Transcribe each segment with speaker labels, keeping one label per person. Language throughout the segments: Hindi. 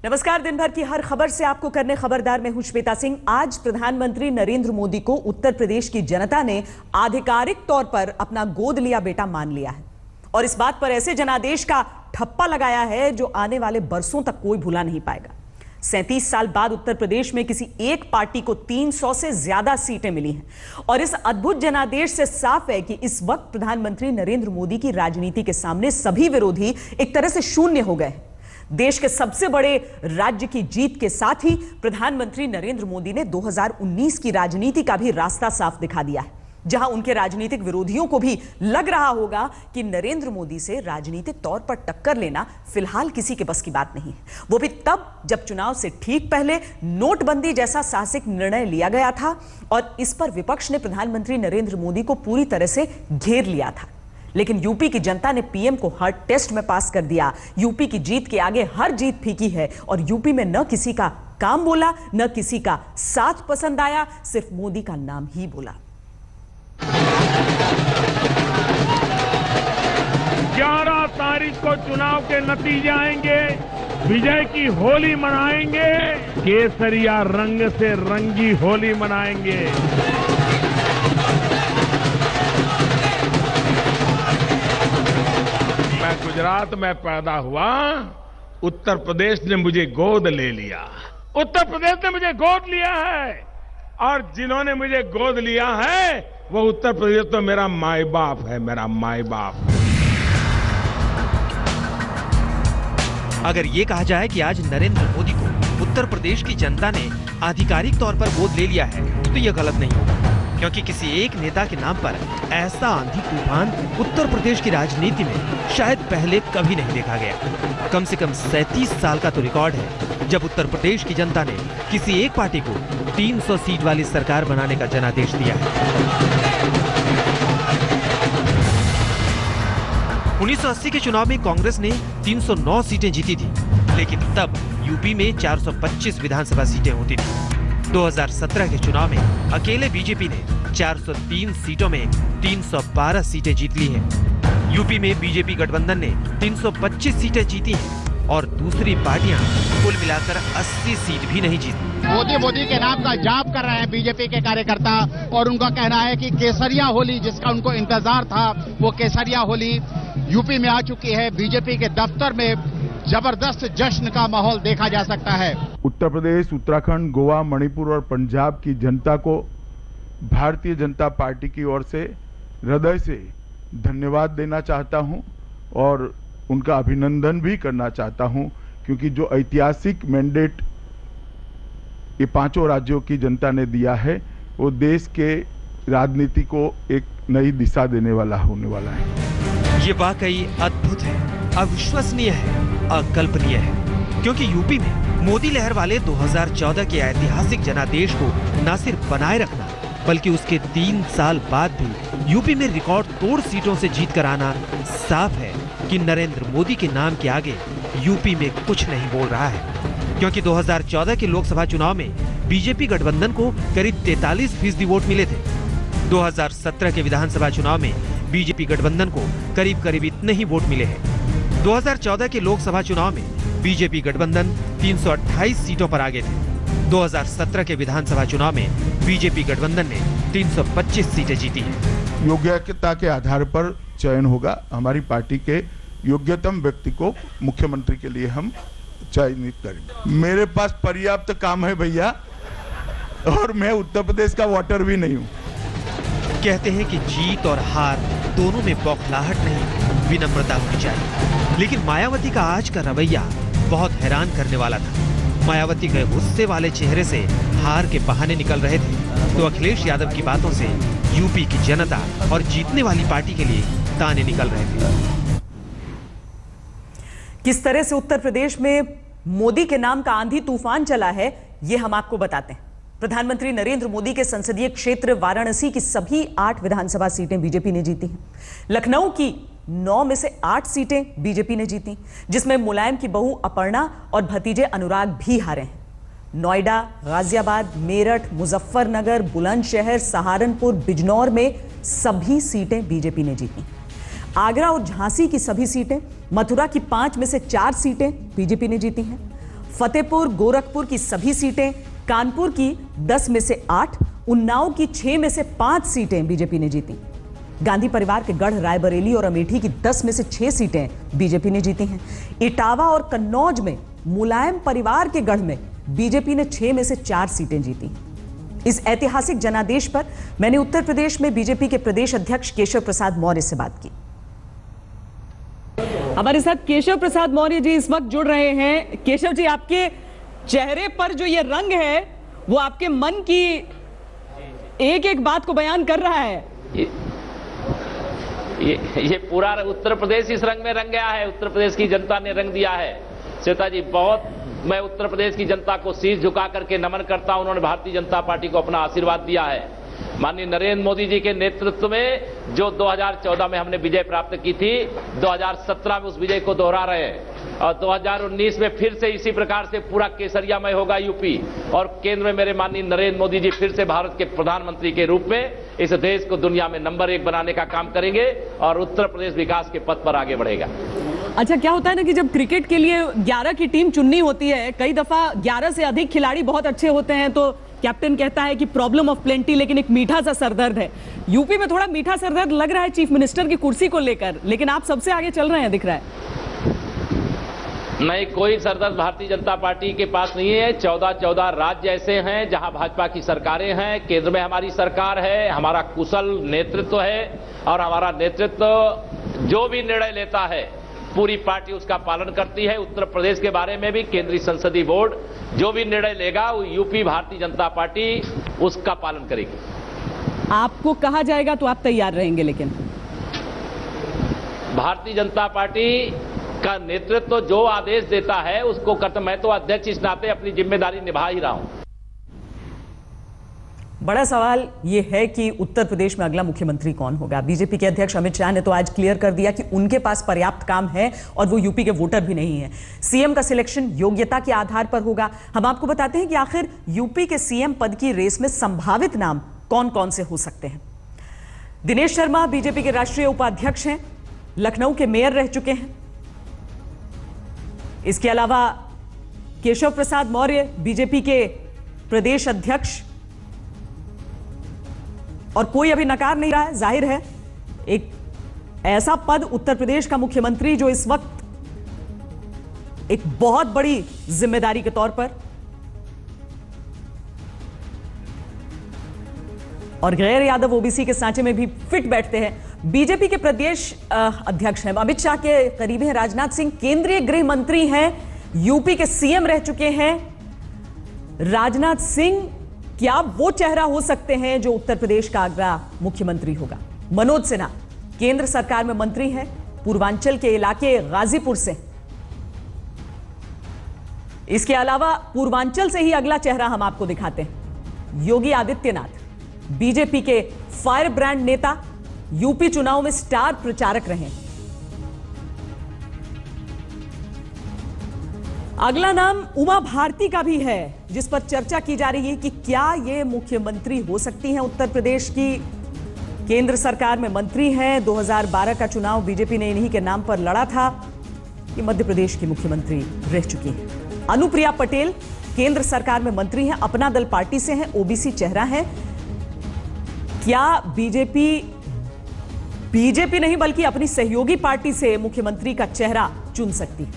Speaker 1: नमस्कार। दिन भर की हर खबर से आपको करने खबरदार में हूं श्वेता सिंह। आज प्रधानमंत्री नरेंद्र मोदी को उत्तर प्रदेश की जनता ने आधिकारिक तौर पर अपना गोद लिया बेटा मान लिया है और इस बात पर ऐसे जनादेश का ठप्पा लगाया है जो आने वाले बरसों तक कोई भुला नहीं पाएगा। 37 साल बाद उत्तर प्रदेश में किसी एक पार्टी को 300 से ज्यादा सीटें मिली हैं और इस अद्भुत जनादेश से साफ है कि इस वक्त प्रधानमंत्री नरेंद्र मोदी की राजनीति के सामने सभी विरोधी एक तरह से शून्य हो गए हैं। देश के सबसे बड़े राज्य की जीत के साथ ही प्रधानमंत्री नरेंद्र मोदी ने 2019 की राजनीति का भी रास्ता साफ दिखा दिया है, जहां उनके राजनीतिक विरोधियों को भी लग रहा होगा कि नरेंद्र मोदी से राजनीतिक तौर पर टक्कर लेना फिलहाल किसी के बस की बात नहीं है। वो भी तब जब चुनाव से ठीक पहले नोटबंदी जैसा साहसिक निर्णय लिया गया था और इस पर विपक्ष ने प्रधानमंत्री नरेंद्र मोदी को पूरी तरह से घेर लिया था। लेकिन यूपी की जनता ने पीएम को हर टेस्ट में पास कर दिया। यूपी की जीत के आगे हर जीत फीकी है और यूपी में न किसी का काम बोला, न किसी का साथ पसंद आया, सिर्फ मोदी का नाम ही बोला।
Speaker 2: 11 तारीख को चुनाव के नतीजे आएंगे, विजय की होली मनाएंगे, केसरिया रंग से रंगी होली मनाएंगे। मैं गुजरात में पैदा हुआ, उत्तर प्रदेश ने मुझे गोद ले लिया। उत्तर प्रदेश ने मुझे गोद लिया है और जिन्होंने मुझे गोद लिया है वो उत्तर प्रदेश तो मेरा माई बाप है, मेरा माई बाप।
Speaker 3: अगर ये कहा जाए कि आज नरेंद्र मोदी को उत्तर प्रदेश की जनता ने आधिकारिक तौर पर गोद ले लिया है तो ये गलत नहीं होगा, क्योंकि किसी एक नेता के नाम पर ऐसा आंधी तूफान उत्तर प्रदेश की राजनीति में शायद पहले कभी नहीं देखा गया। कम से कम 37 साल का तो रिकॉर्ड है जब उत्तर प्रदेश की जनता ने किसी एक पार्टी को 300 सीट वाली सरकार बनाने का जनादेश दिया है। 1980 के चुनाव में कांग्रेस ने 309 सीटें जीती थी, लेकिन तब यूपी में 425 विधानसभा सीटें होती थी। 2017 के चुनाव में अकेले बीजेपी ने 403 सीटों में 312 सीटें जीत ली हैं। यूपी में बीजेपी गठबंधन ने 325 सीटें जीती हैं और दूसरी पार्टियां कुल मिलाकर 80 सीट भी नहीं जीती।
Speaker 4: मोदी के नाम का जाप कर रहे हैं बीजेपी के कार्यकर्ता और उनका कहना है कि केसरिया होली जिसका उनको इंतजार था वो केसरिया होली यूपी में आ चुकी है। बीजेपी के दफ्तर में जबरदस्त जश्न का माहौल देखा जा सकता है।
Speaker 5: उत्तर प्रदेश, उत्तराखंड, गोवा, मणिपुर और पंजाब की जनता को भारतीय जनता पार्टी की ओर से हृदय से धन्यवाद देना चाहता हूं और उनका अभिनंदन भी करना चाहता हूं, क्योंकि जो ऐतिहासिक मैंडेट ये पांचों राज्यों की जनता ने दिया है वो देश के राजनीति को एक नई दिशा देने वाला होने वाला है।
Speaker 3: ये वाकई अद्भुत है, अविश्वसनीय है, अकल्पनीय है, क्योंकि यूपी में मोदी लहर वाले 2014 के ऐतिहासिक जनादेश को न सिर्फ बनाए रखना बल्कि उसके 3 साल बाद भी यूपी में रिकॉर्ड तोड़ सीटों से जीत कर आना साफ है कि नरेंद्र मोदी के नाम के आगे यूपी में कुछ नहीं बोल रहा है। क्योंकि 2014 के लोकसभा चुनाव में बीजेपी गठबंधन को करीब 43% वोट मिले थे। 2017 के विधानसभा चुनाव में बीजेपी गठबंधन को करीब इतने ही वोट मिले हैं। 2014 के लोकसभा चुनाव में बीजेपी गठबंधन 328 सीटों पर आगे थे। 2017 के विधानसभा चुनाव में बीजेपी गठबंधन ने 325 सीटें जीती हैं।
Speaker 5: योग्यता के आधार पर चयन होगा। हमारी पार्टी के योग्यतम व्यक्ति को मुख्यमंत्री के लिए हम चयनित करेंगे। मेरे पास पर्याप्त काम है भैया, और मैं उत्तर प्रदेश का वोटर भी नहीं हूँ।
Speaker 3: कहते हैं कि जीत और हार दोनों में बौखलाहट नहीं, विनम्रता होनी चाहिए। लेकिन मायावती का आज का रवैया बहुत हैरान करने वाला था। मायावती के गुस्से वाले चेहरे से हार के बहाने निकल रहे थे, तो अखिलेश यादव की बातों से यूपी की जनता और जीतने वाली पार्टी के लिए ताने निकल रहे थे।
Speaker 1: किस तरह से उत्तर प्रदेश में मोदी के नाम का आंधी तूफान चला है, ये हम आपको बताते हैं। प्रधानमंत्री नरेंद्र मोदी के संसदीय क्षेत्र वाराणसी की सभी 8 विधानसभा सीटें बीजेपी ने जीती हैं। लखनऊ की 9 में से 8 सीटें बीजेपी ने जीती, जिसमें मुलायम की बहू अपर्णा और भतीजे अनुराग भी हारे हैं। नोएडा, गाजियाबाद, मेरठ, मुजफ्फरनगर, बुलंदशहर, सहारनपुर, बिजनौर में सभी सीटें बीजेपी ने जीती। आगरा और झांसी की सभी सीटें, मथुरा की 5 में से 4 सीटें बीजेपी ने जीती हैं। फतेहपुर गोरखपुर की सभी सीटें, कानपुर की 10 में से 8, उन्नाव की 6 में से 5 सीटें बीजेपी ने जीती। गांधी परिवार के गढ़ रायबरेली और अमेठी की 10 में से 6 सीटें बीजेपी ने जीती हैं। इटावा और कन्नौज में मुलायम परिवार के गढ़ में बीजेपी ने 6 में से 4 सीटें जीती। इस ऐतिहासिक जनादेश पर मैंने उत्तर प्रदेश में बीजेपी के प्रदेश अध्यक्ष केशव प्रसाद मौर्य से बात की। हमारे साथ केशव प्रसाद मौर्य जी इस वक्त जुड़ रहे हैं। केशव जी, आपके चेहरे पर जो ये रंग है वो आपके मन की एक एक बात को बयान कर रहा है।
Speaker 6: ये पूरा उत्तर प्रदेश इस रंग में रंग गया है। उत्तर प्रदेश की जनता ने रंग दिया है। श्वेता जी, बहुत मैं उत्तर प्रदेश की जनता को शीश झुका करके नमन करता हूं। उन्होंने भारतीय जनता पार्टी को अपना आशीर्वाद दिया है। माननीय नरेंद्र मोदी जी के नेतृत्व में जो 2014 में हमने विजय प्राप्त की थी, 2017 में उस विजय को दोहरा रहे हैं और 2019 में फिर से इसी प्रकार से पूरा केसरियामय होगा यूपी। और केंद्र में मेरे माननीय नरेंद्र मोदी जी फिर से भारत के प्रधानमंत्री के रूप में इस देश को दुनिया में नंबर 1 बनाने का काम करेंगे और उत्तर प्रदेश विकास के पथ पर आगे बढ़ेगा।
Speaker 1: अच्छा, क्या होता है ना कि जब क्रिकेट के लिए 11 की टीम चुननी होती है, कई दफा 11 से अधिक खिलाड़ी बहुत अच्छे होते हैं तो कैप्टन कहता है कि प्रॉब्लम ऑफ प्लेंटी, लेकिन एक मीठा सा सरदर्द है। यूपी में थोड़ा मीठा सरदर्द लग रहा है चीफ मिनिस्टर की कुर्सी को लेकर, लेकिन आप सबसे आगे चल रहे हैं दिख रहा है।
Speaker 6: नहीं, कोई सरदर्द भारतीय जनता पार्टी के पास नहीं है। 14 राज्य ऐसे हैं जहां भाजपा की सरकारें हैं, केंद्र में हमारी सरकार है, हमारा कुशल नेतृत्व है और हमारा नेतृत्व जो भी निर्णय लेता है पूरी पार्टी उसका पालन करती है। उत्तर प्रदेश के बारे में भी केंद्रीय संसदीय बोर्ड जो भी निर्णय लेगा वो यूपी भारतीय जनता पार्टी उसका पालन करेगी।
Speaker 1: आपको कहा जाएगा तो आप तैयार रहेंगे, लेकिन
Speaker 6: भारतीय जनता पार्टी का नेतृत्व जो आदेश देता है उसको करता। मैं तो अध्यक्ष इस नाते अपनी जिम्मेदारी निभा ही रहा हूं।
Speaker 1: बड़ा सवाल यह है कि उत्तर प्रदेश में अगला मुख्यमंत्री कौन होगा। बीजेपी के अध्यक्ष अमित शाह ने तो आज क्लियर कर दिया कि उनके पास पर्याप्त काम है और वो यूपी के वोटर भी नहीं है। सीएम का सिलेक्शन योग्यता के आधार पर होगा। हम आपको बताते हैं कि आखिर यूपी के सीएम पद की रेस में संभावित नाम कौन कौन से हो सकते हैं। दिनेश शर्मा बीजेपी के राष्ट्रीय उपाध्यक्ष हैं, लखनऊ के मेयर रह चुके हैं। इसके अलावा केशव प्रसाद मौर्य बीजेपी के प्रदेश अध्यक्ष, और कोई अभी नकार नहीं रहा है। जाहिर है एक ऐसा पद उत्तर प्रदेश का मुख्यमंत्री जो इस वक्त एक बहुत बड़ी जिम्मेदारी के तौर पर, और गैर यादव ओबीसी के सांचे में भी फिट बैठते हैं। बीजेपी के प्रदेश अध्यक्ष हैं, अमित शाह के करीबी हैं राजनाथ सिंह, केंद्रीय गृह मंत्री हैं, यूपी के सीएम रह चुके हैं। राजनाथ सिंह क्या वो चेहरा हो सकते हैं जो उत्तर प्रदेश का अगला मुख्यमंत्री होगा। मनोज सिन्हा केंद्र सरकार में मंत्री हैं, पूर्वांचल के इलाके गाजीपुर से। इसके अलावा पूर्वांचल से ही अगला चेहरा हम आपको दिखाते हैं। योगी आदित्यनाथ बीजेपी के फायर ब्रांड नेता, यूपी चुनाव में स्टार प्रचारक रहे। अगला नाम उमा भारती का भी है, जिस पर चर्चा की जा रही है कि क्या ये मुख्यमंत्री हो सकती हैं उत्तर प्रदेश की। केंद्र सरकार में मंत्री हैं, 2012 का चुनाव बीजेपी ने इन्हीं के नाम पर लड़ा था। ये मध्य प्रदेश की मुख्यमंत्री रह चुकी हैं। अनुप्रिया पटेल केंद्र सरकार में मंत्री हैं, अपना दल पार्टी से हैं, ओबीसी चेहरा है। क्या बीजेपी नहीं बल्कि अपनी सहयोगी पार्टी से मुख्यमंत्री का चेहरा चुन सकती है।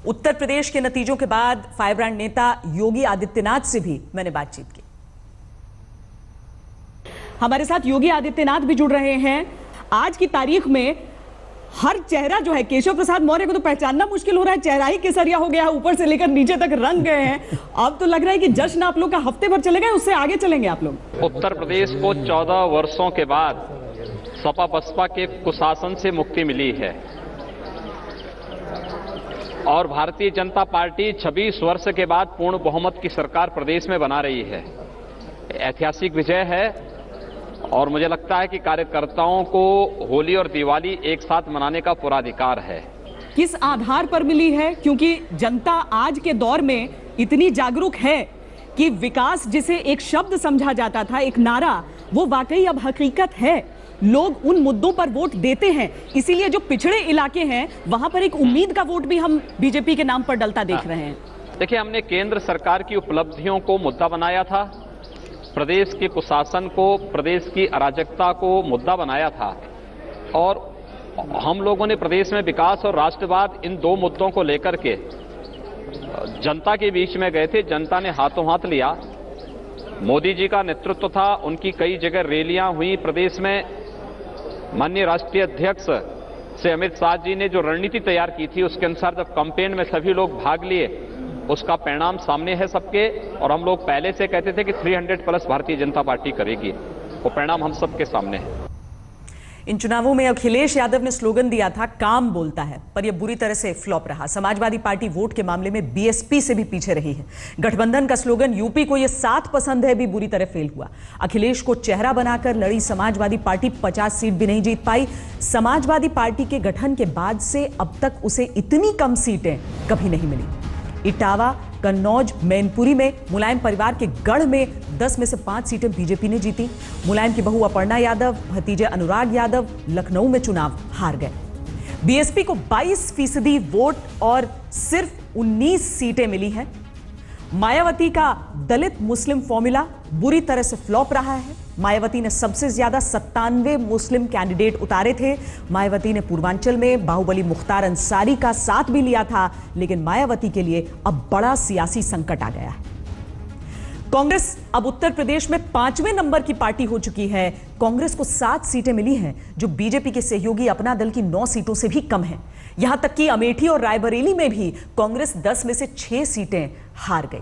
Speaker 1: उत्तर प्रदेश के नतीजों के बाद फायर ब्रांड नेता योगी आदित्यनाथ से भी मैंने बातचीत की। हमारे साथ योगी आदित्यनाथ भी जुड़ रहे हैं। आज की तारीख में हर चेहरा जो है, केशव प्रसाद मौर्य को तो पहचानना मुश्किल हो रहा है, चेहरा ही केसरिया हो गया है, ऊपर से लेकर नीचे तक रंग गए हैं। अब तो लग रहा है कि जश्न आप लोग का हफ्ते भर चले गए, उससे आगे चलेंगे आप लोग।
Speaker 7: उत्तर प्रदेश को 14 वर्षों के बाद सपा बसपा के कुशासन से मुक्ति मिली है और भारतीय जनता पार्टी 26 वर्ष के बाद पूर्ण बहुमत की सरकार प्रदेश में बना रही है। ऐतिहासिक विजय है और मुझे लगता है कि कार्यकर्ताओं को होली और दिवाली एक साथ मनाने का पूरा अधिकार है।
Speaker 1: किस आधार पर मिली है? क्योंकि जनता आज के दौर में इतनी जागरूक है कि विकास जिसे एक शब्द समझा जाता था, एक नारा, वो वाकई अब हकीकत है। लोग उन मुद्दों पर वोट देते हैं, इसीलिए जो पिछड़े इलाके हैं वहां पर एक उम्मीद का वोट भी हम बीजेपी के नाम पर डलता देख रहे हैं।
Speaker 7: देखिए, हमने केंद्र सरकार की उपलब्धियों को मुद्दा बनाया था, प्रदेश के कुशासन को, प्रदेश की अराजकता को मुद्दा बनाया था, और हम लोगों ने प्रदेश में विकास और राष्ट्रवाद इन दो मुद्दों को लेकर के जनता के बीच में गए थे। जनता ने हाथों हाथ लिया। मोदी जी का नेतृत्व था, उनकी कई जगह रैलियां हुई प्रदेश में। माननीय राष्ट्रीय अध्यक्ष से अमित शाह जी ने जो रणनीति तैयार की थी, उसके अनुसार जब कैंपेन में सभी लोग भाग लिए, उसका परिणाम सामने है सबके। और हम लोग पहले से कहते थे कि 300 प्लस भारतीय जनता पार्टी करेगी, वो परिणाम हम सबके सामने है।
Speaker 1: इन चुनावों में अखिलेश यादव ने स्लोगन दिया था, काम बोलता है, पर यह बुरी तरह से फ्लॉप रहा। समाजवादी पार्टी वोट के मामले में बीएसपी से भी पीछे रही है। गठबंधन का स्लोगन यूपी को यह 7 पसंद है भी बुरी तरह फेल हुआ। अखिलेश को चेहरा बनाकर लड़ी समाजवादी पार्टी 50 सीट भी नहीं जीत पाई। समाजवादी पार्टी के गठन के बाद से अब तक उसे इतनी कम सीटें कभी नहीं मिली। इटावा, कन्नौज, मैनपुरी में मुलायम परिवार के गढ़ में 10 में से 5 सीटें बीजेपी ने जीती। मुलायम की बहू अपर्णा यादव, भतीजे अनुराग यादव लखनऊ में चुनाव हार गए। बीएसपी को 22% वोट और सिर्फ 19 सीटें मिली हैं। मायावती का दलित मुस्लिम फॉर्मूला बुरी तरह से फ्लॉप रहा है। मायावती ने सबसे ज्यादा 97 मुस्लिम कैंडिडेट उतारे थे। मायावती ने पूर्वांचल में बाहुबली मुख्तार अंसारी का साथ भी लिया था, लेकिन मायावती के लिए अब बड़ा सियासी संकट आ गया है। कांग्रेस अब उत्तर प्रदेश में 5वें नंबर की पार्टी हो चुकी है। कांग्रेस को 7 सीटें मिली हैं, जो बीजेपी के सहयोगी अपना दल की 9 सीटों से भी कम है। यहां तक कि अमेठी और रायबरेली में भी कांग्रेस 10 में से 6 सीटें हार गई।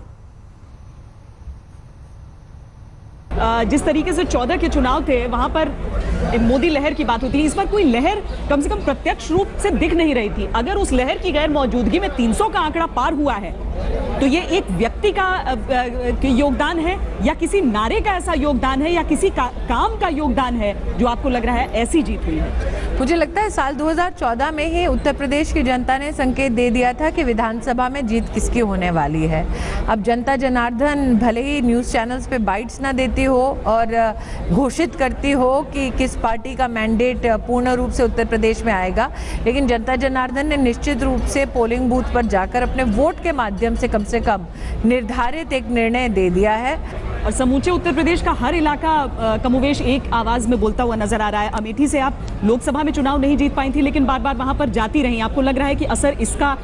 Speaker 1: जिस तरीके से 14 के चुनाव थे, वहां पर मोदी लहर की बात होती है। इस बार कोई लहर कम से कम प्रत्यक्ष रूप से दिख नहीं रही थी। अगर उस लहर की गैर मौजूदगी में 300 का आंकड़ा पार हुआ है, तो ये एक व्यक्ति का योगदान है या किसी नारे का ऐसा योगदान है या किसी काम का योगदान है जो आपको लग रहा है ऐसी जीत हुई है?
Speaker 8: मुझे लगता है साल 2014 में ही उत्तर प्रदेश की जनता ने संकेत दे दिया था कि विधानसभा में जीत किसकी होने वाली है। अब जनता जनार्दन भले ही न्यूज़ चैनल्स पे बाइट्स ना देती हो और घोषित करती हो कि किस पार्टी का मैंडेट पूर्ण रूप से उत्तर प्रदेश में आएगा, लेकिन जनता जनार्दन ने निश्चित रूप से पोलिंग बूथ पर जाकर अपने वोट के माध्यम से कम निर्धारित एक निर्णय दे दिया है।
Speaker 1: और समूचे उत्तर प्रदेश का हर इलाका कमोवेश एक आवाज में बोलता हुआ नजर आ रहा है। अमेठी से आप लोकसभा में चुनाव नहीं जीत पाई थी, लेकिन बार बार वहां पर जाती रही। आपको लग रहा है कि असर इसका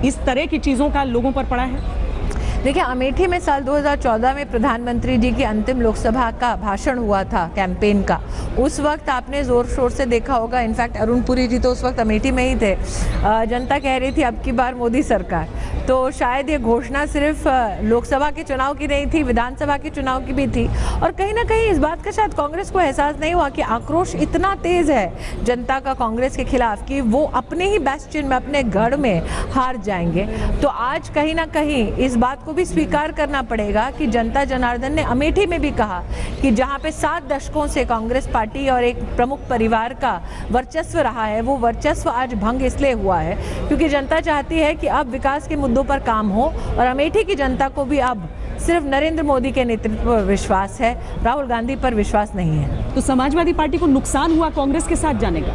Speaker 1: इस तरह की चीजों का लोगों पर पड़ा है?
Speaker 8: देखिए, अमेठी में साल 2014 में प्रधानमंत्री जी की अंतिम लोकसभा का भाषण हुआ था, कैंपेन का। उस वक्त आपने जोर शोर से देखा होगा, इनफैक्ट अरुण पुरी जी तो उस वक्त अमेठी में ही थे। जनता कह रही थी अब की बार मोदी सरकार। तो शायद ये घोषणा सिर्फ लोकसभा के चुनाव की नहीं थी, विधानसभा के चुनाव की भी थी। और कहीं ना कहीं इस बात का शायद कांग्रेस को एहसास नहीं हुआ कि आक्रोश इतना तेज है जनता का कांग्रेस के खिलाफ कि वो अपने ही बेस्टियन में, अपने गढ़ में हार जाएंगे। तो आज कहीं ना कहीं इस बात को भी स्वीकार करना पड़ेगा कि जनता जनार्दन ने अमेठी में भी कहा कि जहां पे 7 दशकों से कांग्रेस पार्टी और एक प्रमुख परिवार का वर्चस्व रहा है, वो वर्चस्व आज भंग इसलिए हुआ है क्योंकि जनता चाहती है कि अब विकास के मुद्दों पर काम हो। और अमेठी की जनता को भी अब सिर्फ नरेंद्र मोदी के नेतृत्व पर विश्वास है, राहुल गांधी पर विश्वास नहीं है।
Speaker 1: तो समाजवादी पार्टी को नुकसान हुआ कांग्रेस के साथ जाने का?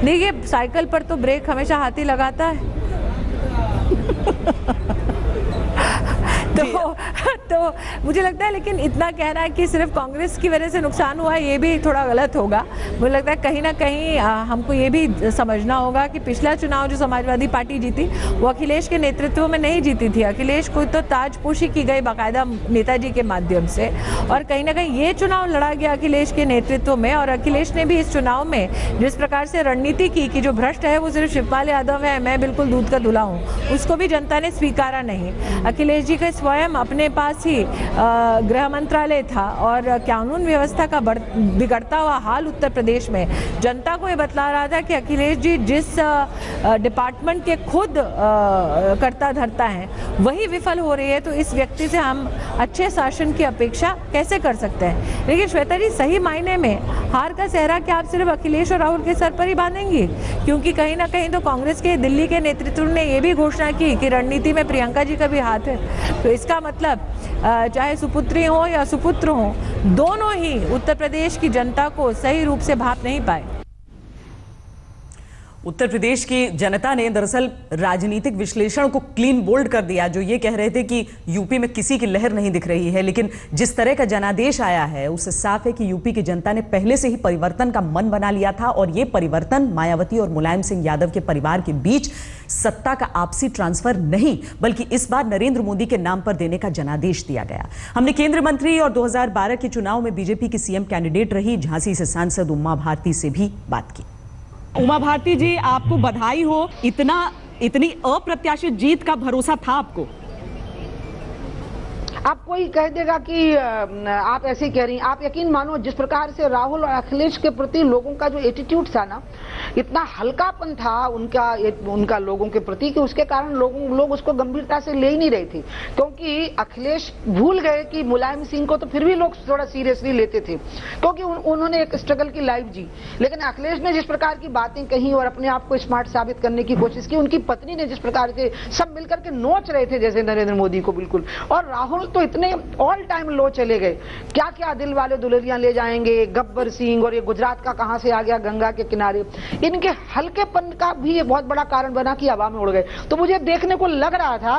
Speaker 8: देखिए, साइकिल पर तो ब्रेक हमेशा हाथी लगाता है। तो मुझे लगता है, लेकिन इतना कहना है कि सिर्फ कांग्रेस की वजह से नुकसान हुआ, ये भी थोड़ा गलत होगा। मुझे लगता है कहीं ना कहीं हमको ये भी समझना होगा कि पिछला चुनाव जो समाजवादी पार्टी जीती वो अखिलेश के नेतृत्व में नहीं जीती थी। अखिलेश को तो ताजपोशी की गई बाकायदा नेताजी के माध्यम से, और कहीं ना कहीं ये चुनाव लड़ा गया अखिलेश के नेतृत्व में। और अखिलेश ने भी इस चुनाव में जिस प्रकार से रणनीति की कि जो भ्रष्ट है वो सिर्फ शिवपाल यादव है, मैं बिल्कुल दूध का धुला हूँ, उसको भी जनता ने स्वीकारा नहीं। अखिलेश जी का स्वयं अपने पास ही गृह मंत्रालय था और कानून व्यवस्था का बिगड़ता हुआ हाल उत्तर प्रदेश में जनता को ये बतला रहा था कि अखिलेश जी जिस डिपार्टमेंट के खुद कर्ता धर्ता हैं वही विफल हो रही है, तो इस व्यक्ति से हम अच्छे शासन की अपेक्षा कैसे कर सकते हैं। लेकिन श्वेता जी, सही मायने में हार का सेहरा क्या आप सिर्फ अखिलेश और राहुल के सर पर ही बांधेंगी? क्योंकि कहीं ना कहीं तो कांग्रेस के दिल्ली के नेतृत्व ने ये भी घोषणा की कि रणनीति में प्रियंका जी का भी हाथ है। तो इसका मतलब चाहे सुपुत्री हो या सुपुत्र हो, दोनों ही उत्तर प्रदेश की जनता को सही रूप से भाप नहीं पाए।
Speaker 1: उत्तर प्रदेश की जनता ने दरअसल राजनीतिक विश्लेषण को क्लीन बोल्ड कर दिया, जो ये कह रहे थे कि यूपी में किसी की लहर नहीं दिख रही है। लेकिन जिस तरह का जनादेश आया है उससे साफ है कि यूपी की जनता ने पहले से ही परिवर्तन का मन बना लिया था, और ये परिवर्तन मायावती और मुलायम सिंह यादव के परिवार के बीच सत्ता का आपसी ट्रांसफर नहीं, बल्कि इस बार नरेंद्र मोदी के नाम पर देने का जनादेश दिया गया। हमने केंद्रीय मंत्री और 2012 के चुनाव में बीजेपी की सीएम कैंडिडेट रही झांसी से सांसद उमा भारती से भी बात की। उमा भारती जी, आपको बधाई हो, इतनी अप्रत्याशित जीत का भरोसा था आपको?
Speaker 9: आप कोई कह देगा कि आप ऐसे कह रही हैं, आप यकीन मानो जिस प्रकार से राहुल और अखिलेश के प्रति लोगों का जो एटीट्यूड था ना, इतना हल्कापन था उनका लोगों के प्रति कि उसके कारण लोग उसको गंभीरता से ले ही नहीं रहे थे। क्योंकि अखिलेश भूल गए कि मुलायम सिंह को तो फिर भी लोग थोड़ा सीरियसली लेते थे, क्योंकि उन्होंने एक स्ट्रगल की लाइफ जी। लेकिन अखिलेश ने जिस प्रकार की बातें कही और अपने आप को स्मार्ट साबित करने की कोशिश की, उनकी पत्नी ने जिस प्रकार से सब मिलकर के नोच रहे थे जैसे नरेंद्र मोदी को बिल्कुल, और राहुल तो इतने ऑल टाइम लो चले गए। क्या क्या दिल वाले दुल्हनियां ले जाएंगे, गब्बर सिंह, और ये गुजरात का कहां से आ गया गंगा के किनारे। इनके हल्केपन का भी ये बहुत बड़ा कारण बना कि हवा में उड़ गए। तो मुझे देखने को लग रहा था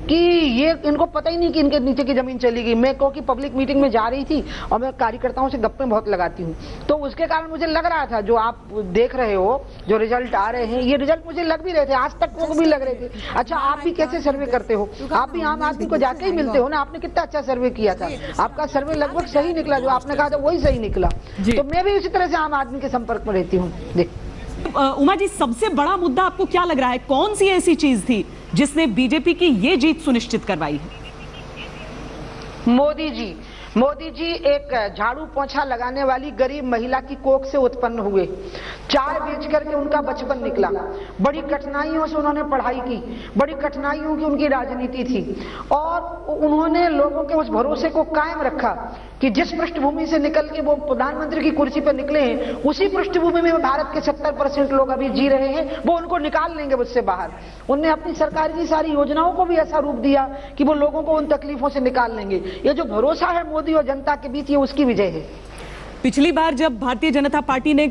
Speaker 9: कि ये इनको पता ही नहीं कि इनके नीचे की जमीन चली गई। मैं क्योंकि पब्लिक मीटिंग में जा रही थी और मैं कार्यकर्ताओं से गप्पे बहुत लगाती हूँ, तो उसके कारण मुझे लग रहा था, जो आप देख रहे हो, जो रिजल्ट आ रहे हैं, ये रिजल्ट मुझे लग भी रहे थे, आज तक वो भी लग रहे थे। अच्छा, आप भी कैसे सर्वे करते हो? आप भी आम आदमी को जाके ही मिलते हो ना, आपने कितना अच्छा सर्वे किया था, आपका सर्वे लगभग सही निकला, जो आपने कहा था वही सही निकला। तो मैं भी उसी तरह से आम आदमी के संपर्क में रहती हूँ। देख
Speaker 1: उमा जी, सबसे बड़ा मुद्दा आपको क्या लग रहा है? कौन सी ऐसी चीज थी जिसने बीजेपी की ये जीत सुनिश्चित करवाई है?
Speaker 9: मोदी जी एक झाड़ू पोंछा लगाने वाली गरीब महिला की कोख से उत्पन्न हुए। 4 बेच करके उनका बचपन निकला, बड़ी कठिनाइयों से उन्होंने पढ़ाई की, बड़ी कठिनाइयों की उनकी राजनीति थी, और उन्होंने लोगों के उस भरोसे को कायम रखा कि जिस पृष्ठभूमि से निकल के वो प्रधानमंत्री की कुर्सी पर निकले हैं, उसी पृष्ठभूमि में भारत के 70% लोग अभी जी रहे हैं, वो उनको निकाल लेंगे उससे बाहर। उनने अपनी सरकार की सारी योजनाओं को भी ऐसा रूप दिया कि वो लोगों को उन तकलीफों से निकाल लेंगे। ये जो भरोसा है मोदी और जनता के बीच, ये उसकी विजय है।
Speaker 1: पिछली बार जब भारतीय जनता पार्टी ने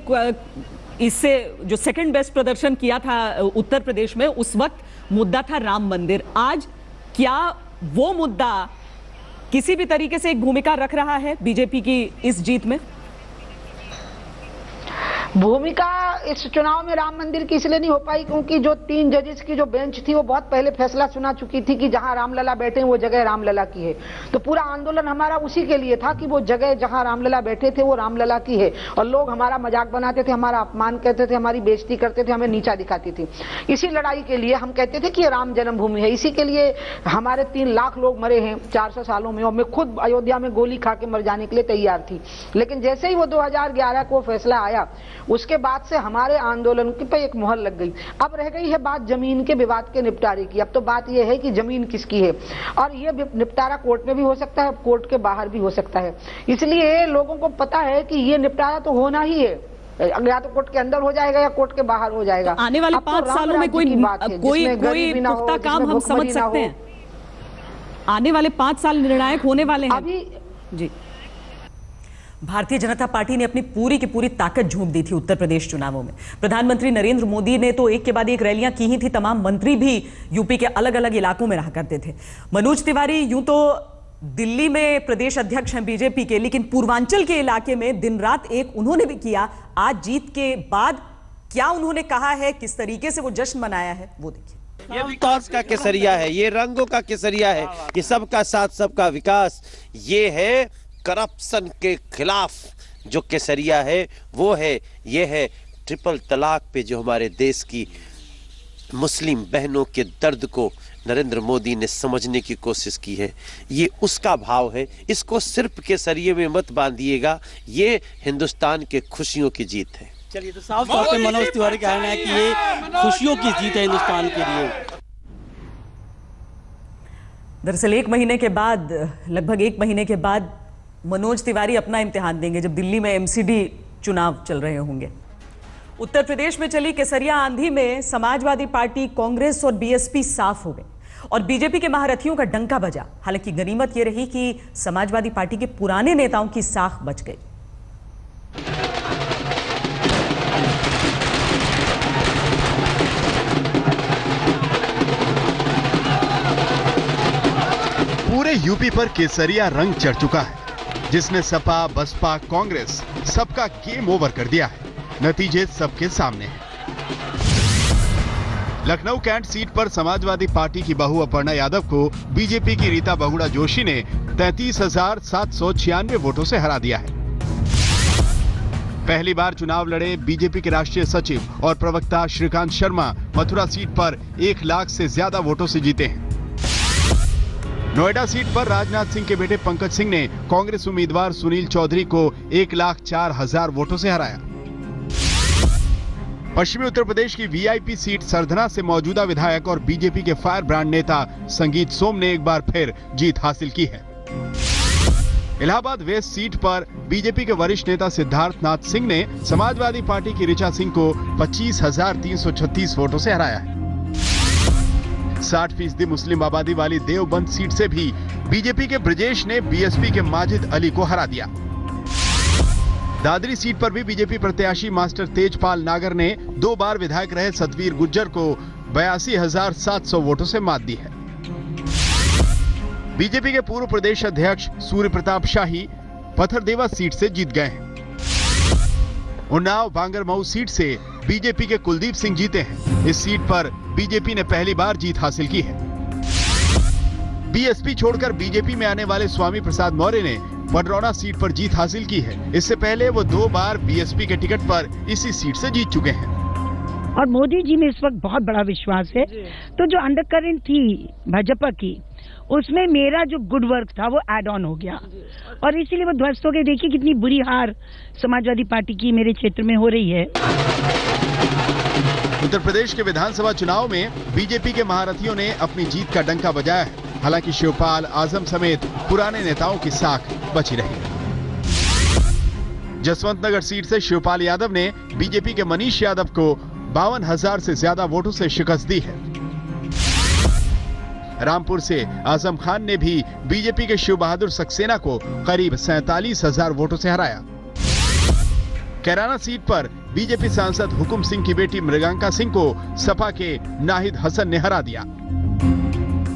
Speaker 1: इससे जो सेकंड बेस्ट प्रदर्शन किया था उत्तर प्रदेश में, उस वक्त मुद्दा था राम मंदिर। आज क्या वो मुद्दा किसी भी तरीके से एक भूमिका रख रहा है बीजेपी की इस जीत में?
Speaker 9: भूमिका इस चुनाव में राम मंदिर की इसलिए नहीं हो पाई क्योंकि जो 3 जजेस की जो बेंच थी वो बहुत पहले फैसला सुना चुकी थी कि जहां रामलला बैठे हैं वो जगह रामलला की है। तो पूरा आंदोलन हमारा उसी के लिए था कि वो जगह जहां रामलला बैठे थे वो रामलला की है, और लोग हमारा मजाक बनाते थे, हमारा अपमान करते थे, हमारी बेइज्जती करते थे, हमें नीचा दिखाती थी। इसी लड़ाई के लिए हम कहते थे कि ये राम जन्मभूमि है। इसी के लिए हमारे 3 लाख लोग मरे हैं 400 सालों में, और मैं खुद अयोध्या में गोली खा के मर जाने के लिए तैयार थी। लेकिन जैसे ही वो 2011 को फैसला आया, उसके बाद से हमारे आंदोलन पे एक मुहर लग गई। अब रह गई है बात जमीन के विवाद के निपटारे की। अब तो बात यह है कि जमीन किसकी है, और ये निपटारा कोर्ट में भी हो सकता है, कोर्ट के बाहर भी हो सकता है। इसलिए लोगों को पता है कि ये निपटारा तो होना ही है, या तो कोर्ट के अंदर हो जाएगा या कोर्ट के बाहर हो जाएगा।
Speaker 1: तो आने वाले 5 सालों में कोई पुख्ता काम हम समझ सकते हैं? आने वाले 5 साल निर्णायक होने वाले हैं
Speaker 9: अभी
Speaker 1: जी। भारतीय जनता पार्टी ने अपनी पूरी की पूरी ताकत झोंक दी थी उत्तर प्रदेश चुनावों में। प्रधानमंत्री नरेंद्र मोदी ने तो एक के बाद एक रैलियां की ही थी, तमाम मंत्री भी यूपी के अलग अलग इलाकों में रहा करते थे। मनोज तिवारी यूं तो दिल्ली में प्रदेश अध्यक्ष हैं बीजेपी के, लेकिन पूर्वांचल के इलाके में दिन रात एक उन्होंने भी किया। आज जीत के बाद क्या उन्होंने कहा है, किस तरीके से वो जश्न मनाया है, वो देखिए।
Speaker 10: ये विकास का केसरिया है, ये रंगों का केसरिया है, ये सबका साथ सबका विकास। ये है करप्शन के खिलाफ जो केसरिया है, वो है, ये है ट्रिपल तलाक पे जो हमारे देश की मुस्लिम बहनों के दर्द को नरेंद्र मोदी ने समझने की कोशिश की है। ये उसका भाव है। इसको सिर्फ केसरिये में मत बांधिएगा, ये हिंदुस्तान के खुशियों की जीत है।
Speaker 11: चलिए, तो साफ तौर पे मनोज तिवारी का कहना है कि ये खुशियों की जीत है हिंदुस्तान के लिए।
Speaker 1: दरअसल लगभग एक महीने के बाद मनोज तिवारी अपना इम्तिहान देंगे जब दिल्ली में एमसीडी चुनाव चल रहे होंगे। उत्तर प्रदेश में चली केसरिया आंधी में समाजवादी पार्टी, कांग्रेस और बीएसपी साफ हो गए और बीजेपी के महारथियों का डंका बजा। हालांकि गनीमत यह रही कि समाजवादी पार्टी के पुराने नेताओं की साख बच गई।
Speaker 12: पूरे यूपी पर केसरिया रंग चढ़ चुका है, जिसने सपा, बसपा, कांग्रेस सबका गेम ओवर कर दिया है। नतीजे सबके सामने हैं। लखनऊ कैंट सीट पर समाजवादी पार्टी की बहू अपर्णा यादव को बीजेपी की रीता बहुगुणा जोशी ने 33,796 वोटों से हरा दिया है। पहली बार चुनाव लड़े बीजेपी के राष्ट्रीय सचिव और प्रवक्ता श्रीकांत शर्मा मथुरा सीट पर 1 लाख से ज्यादा वोटों से जीते हैं। नोएडा सीट पर राजनाथ सिंह के बेटे पंकज सिंह ने कांग्रेस उम्मीदवार सुनील चौधरी को 1,04,000 वोटों से हराया। पश्चिमी उत्तर प्रदेश की वीआईपी सीट सरधना से मौजूदा विधायक और बीजेपी के फायर ब्रांड नेता संगीत सोम ने एक बार फिर जीत हासिल की है। इलाहाबाद वेस्ट सीट पर बीजेपी के वरिष्ठ नेता सिद्धार्थ नाथ सिंह ने समाजवादी पार्टी की ऋचा सिंह को 25,336 वोटों से हराया है। 60% मुस्लिम आबादी वाली देवबंद सीट से भी बीजेपी के ब्रजेश ने बीएसपी के माजिद अली को हरा दिया। दादरी सीट पर भी बीजेपी प्रत्याशी मास्टर तेजपाल नागर ने 2 बार विधायक रहे सतवीर गुज्जर को 82,700 वोटों से मात दी है। बीजेपी के पूर्व प्रदेश अध्यक्ष सूर्य प्रताप शाही पथरदेवा सीट से जीत गए हैं। उन्नाव बांगरमऊ सीट से बीजेपी के कुलदीप सिंह जीते हैं। इस सीट पर बीजेपी ने पहली बार जीत हासिल की है। बीएसपी छोड़कर बीजेपी में आने वाले स्वामी प्रसाद मौर्य ने पडरौना सीट पर जीत हासिल की है। इससे पहले वो 2 बार बीएसपी के टिकट पर इसी सीट से जीत चुके हैं।
Speaker 13: और मोदी जी में इस वक्त बहुत बड़ा विश्वास है। तो जो अंडरकरेंट थी भाजपा की, उसमें मेरा जो गुड वर्क था वो ऐड ऑन हो गया और इसीलिए वो ध्वस्त हो गए। देखिए कितनी बुरी हार समाजवादी पार्टी की मेरे क्षेत्र में हो रही है।
Speaker 12: उत्तर प्रदेश के विधानसभा चुनाव में बीजेपी के महारथियों ने अपनी जीत का डंका बजाया है। हालांकि शिवपाल, आजम समेत पुराने नेताओं की साख बची रही। जसवंत नगर सीट से शिवपाल यादव ने बीजेपी के मनीष यादव को 52,000 से ज्यादा वोटों से शिकस्त दी है। रामपुर से आजम खान ने भी बीजेपी के शिव बहादुर सक्सेना को करीब 47,000 वोटों से हराया। कैराना सीट पर बीजेपी सांसद हुकुम सिंह की बेटी मृगांका सिंह को सपा के नाहिद हसन ने हरा दिया।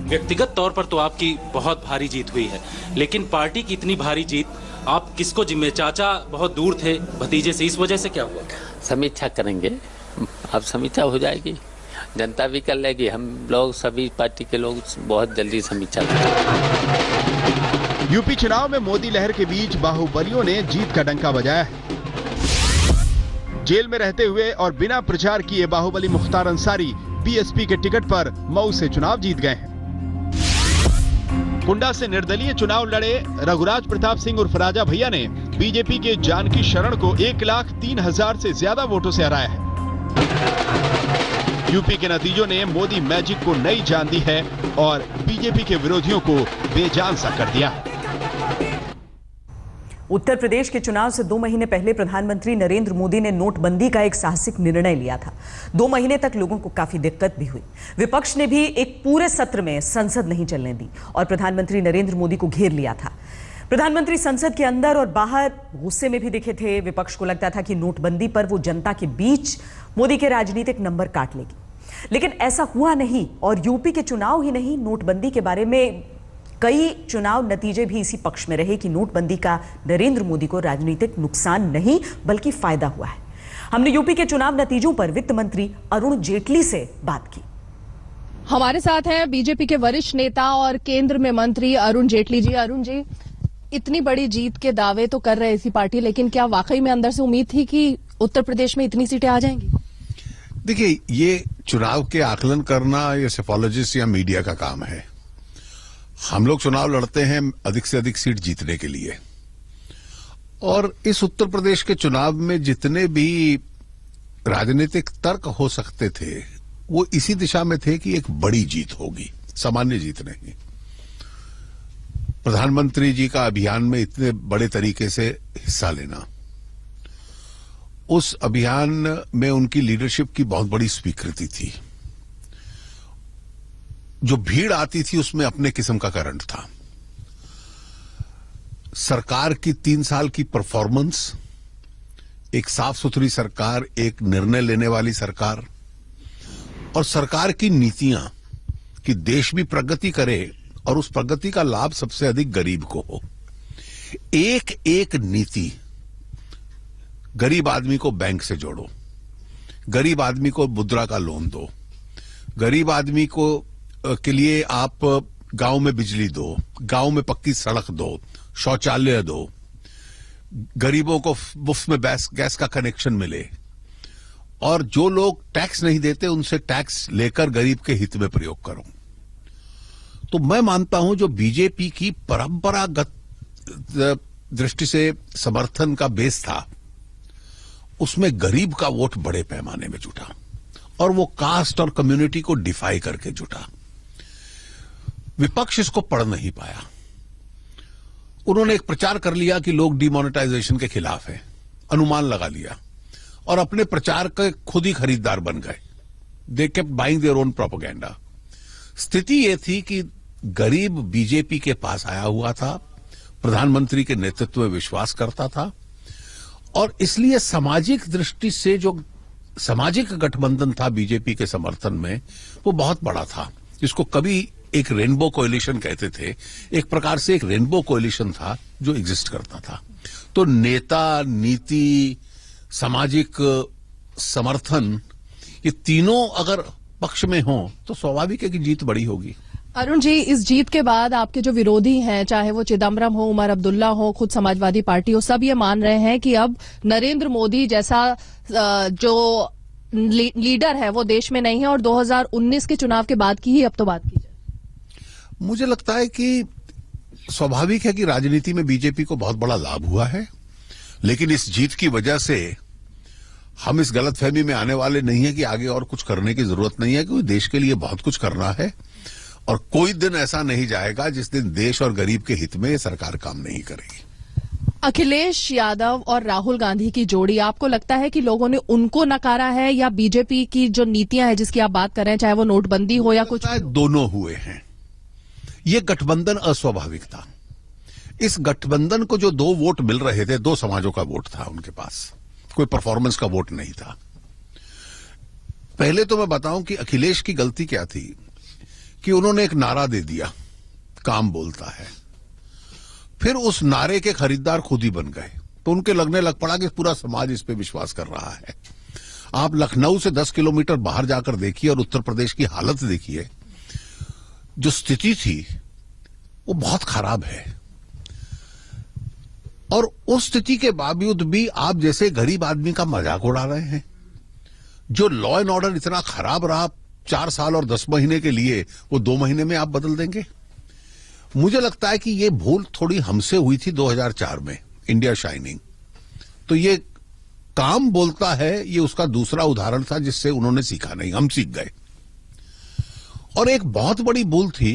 Speaker 14: व्यक्तिगत तौर पर तो आपकी बहुत भारी जीत हुई है, लेकिन पार्टी की इतनी भारी जीत आप किसको जिम्मे? चाचा बहुत दूर थे भतीजे से, इस वजह से क्या हुआ?
Speaker 6: समीक्षा करेंगे, अब समीक्षा हो जाएगी, जनता भी कर लेगी, हम लोग सभी पार्टी के लोग बहुत जल्दी समीक्षा करेंगे।
Speaker 12: यूपी चुनाव में मोदी लहर के बीच बाहुबलियों ने जीत का डंका बजाया है। जेल में रहते हुए और बिना प्रचार किए बाहुबली मुख्तार अंसारी बीएसपी के टिकट पर मऊ से चुनाव जीत गए हैं। कुंडा से निर्दलीय चुनाव लड़े रघुराज प्रताप सिंह उर्फ राजा भैया ने बीजेपी के जानकी शरण को 1,03,000 से ज्यादा वोटों से हराया है। यूपी के नतीजों ने मोदी मैजिक को नई जान दी है और बीजेपी के विरोधियों को बेजान सा कर दिया।
Speaker 1: उत्तर प्रदेश के चुनाव से 2 महीने पहले प्रधानमंत्री नरेंद्र मोदी ने नोटबंदी का एक साहसिक निर्णय लिया था। 2 महीने तक लोगों को काफी दिक्कत भी हुई। विपक्ष ने भी एक पूरे सत्र में संसद नहीं चलने दी और प्रधानमंत्री नरेंद्र मोदी को घेर लिया था। प्रधानमंत्री संसद के अंदर और बाहर गुस्से में भी दिखे थे। विपक्ष को लगता था कि नोटबंदी पर वो जनता के बीच मोदी के राजनीतिक नंबर काट लेगी, लेकिन ऐसा हुआ नहीं। और यूपी के चुनाव ही नहीं, नोटबंदी के बारे में कई चुनाव नतीजे भी इसी पक्ष में रहे कि नोटबंदी का नरेंद्र मोदी को राजनीतिक नुकसान नहीं बल्कि फायदा हुआ है। हमने यूपी के चुनाव नतीजों पर वित्त मंत्री अरुण जेटली से बात की।
Speaker 15: हमारे साथ हैं बीजेपी के वरिष्ठ नेता और केंद्र में मंत्री अरुण जेटली जी। अरुण जी, इतनी बड़ी जीत के दावे तो कर रहे इसी पार्टी, लेकिन क्या वाकई में अंदर से उम्मीद थी कि उत्तर प्रदेश में इतनी सीटें आ जाएंगी?
Speaker 16: देखिए, ये चुनाव के आकलन करना ये सेफोलॉजिस्ट या मीडिया का काम है। हम लोग चुनाव लड़ते हैं अधिक से अधिक सीट जीतने के लिए, और इस उत्तर प्रदेश के चुनाव में जितने भी राजनीतिक तर्क हो सकते थे वो इसी दिशा में थे कि एक बड़ी जीत होगी, सामान्य जीत नहीं। प्रधानमंत्री जी का अभियान में इतने बड़े तरीके से हिस्सा लेना, उस अभियान में उनकी लीडरशिप की बहुत बड़ी स्वीकृति थी। जो भीड़ आती थी उसमें अपने किस्म का करंट था। सरकार की 3 साल की परफॉर्मेंस, एक साफ सुथरी सरकार, एक निर्णय लेने वाली सरकार, और सरकार की नीतियां कि देश भी प्रगति करे और उस प्रगति का लाभ सबसे अधिक गरीब को हो। एक एक नीति, गरीब आदमी को बैंक से जोड़ो, गरीब आदमी को मुद्रा का लोन दो, गरीब आदमी को के लिए आप गांव में बिजली दो, गांव में पक्की सड़क दो, शौचालय दो, गरीबों को मुफ्त में गैस का कनेक्शन मिले, और जो लोग टैक्स नहीं देते उनसे टैक्स लेकर गरीब के हित में प्रयोग करो। तो मैं मानता हूं जो बीजेपी की परंपरागत दृष्टि से समर्थन का बेस था, उसमें गरीब का वोट बड़े पैमाने में जुटा और वो कास्ट और कम्युनिटी को डिफाई करके जुटा। विपक्ष इसको पढ़ नहीं पाया। उन्होंने एक प्रचार कर लिया कि लोग डिमोनेटाइजेशन के खिलाफ हैं, अनुमान लगा लिया और अपने प्रचार के खुद ही खरीदार बन गए। They kept buying their own propaganda. स्थिति यह थी कि गरीब बीजेपी के पास आया हुआ था, प्रधानमंत्री के नेतृत्व में विश्वास करता था, और इसलिए सामाजिक दृष्टि से जो सामाजिक गठबंधन था बीजेपी के समर्थन में, वो बहुत बड़ा था। जिसको कभी एक रेनबो कोएलिशन कहते थे, एक प्रकार से एक रेनबो कोएलिशन था जो एग्जिस्ट करता था। तो नेता, नीति, सामाजिक समर्थन, ये तीनों अगर पक्ष में हो तो स्वाभाविक है कि जीत बड़ी होगी।
Speaker 15: अरुण जी, इस जीत के बाद आपके जो विरोधी हैं, चाहे वो चिदम्बरम हो, उमर अब्दुल्ला हो, खुद समाजवादी पार्टी हो, सब ये मान रहे हैं कि अब नरेंद्र मोदी जैसा जो लीडर है वो देश में नहीं है और 2019 के चुनाव के बाद की ही अब तो बात की जाए।
Speaker 16: मुझे लगता है कि स्वाभाविक है कि राजनीति में बीजेपी को बहुत बड़ा लाभ हुआ है, लेकिन इस जीत की वजह से हम इस गलतफहमी में आने वाले नहीं है कि आगे और कुछ करने की जरूरत नहीं है, क्योंकि देश के लिए बहुत कुछ करना है और कोई दिन ऐसा नहीं जाएगा जिस दिन देश और गरीब के हित में सरकार काम नहीं करेगी।
Speaker 15: अखिलेश यादव और राहुल गांधी की जोड़ी, आपको लगता है कि लोगों ने उनको नकारा है या बीजेपी की जो नीतियां हैं जिसकी आप बात कर रहे हैं, चाहे वो नोटबंदी हो या कुछ?
Speaker 16: दोनों हुए हैं। ये गठबंधन अस्वाभाविक था। इस गठबंधन को जो 2 वोट मिल रहे थे, 2 समाजों का वोट था उनके पास, कोई परफॉर्मेंस का वोट नहीं था। पहले तो मैं बताऊं कि अखिलेश की गलती क्या थी कि उन्होंने एक नारा दे दिया, काम बोलता है, फिर उस नारे के खरीदार खुद ही बन गए। तो उनके लगने लग पड़ा कि पूरा समाज इस पे विश्वास कर रहा है। आप लखनऊ से 10 किलोमीटर बाहर जाकर देखिए और उत्तर प्रदेश की हालत देखिए, जो स्थिति थी वो बहुत खराब है। और उस स्थिति के बावजूद भी आप जैसे गरीब आदमी का मजाक उड़ा रहे हैं। जो लॉ एंड ऑर्डर इतना खराब रहा 4 साल और 10 महीने के लिए, वो 2 महीने में आप बदल देंगे। मुझे लगता है कि ये भूल थोड़ी हमसे हुई थी 2004 में, इंडिया शाइनिंग। तो ये काम बोलता है, ये उसका दूसरा उदाहरण था जिससे उन्होंने सीखा नहीं, हम सीख गए। और एक बहुत बड़ी भूल थी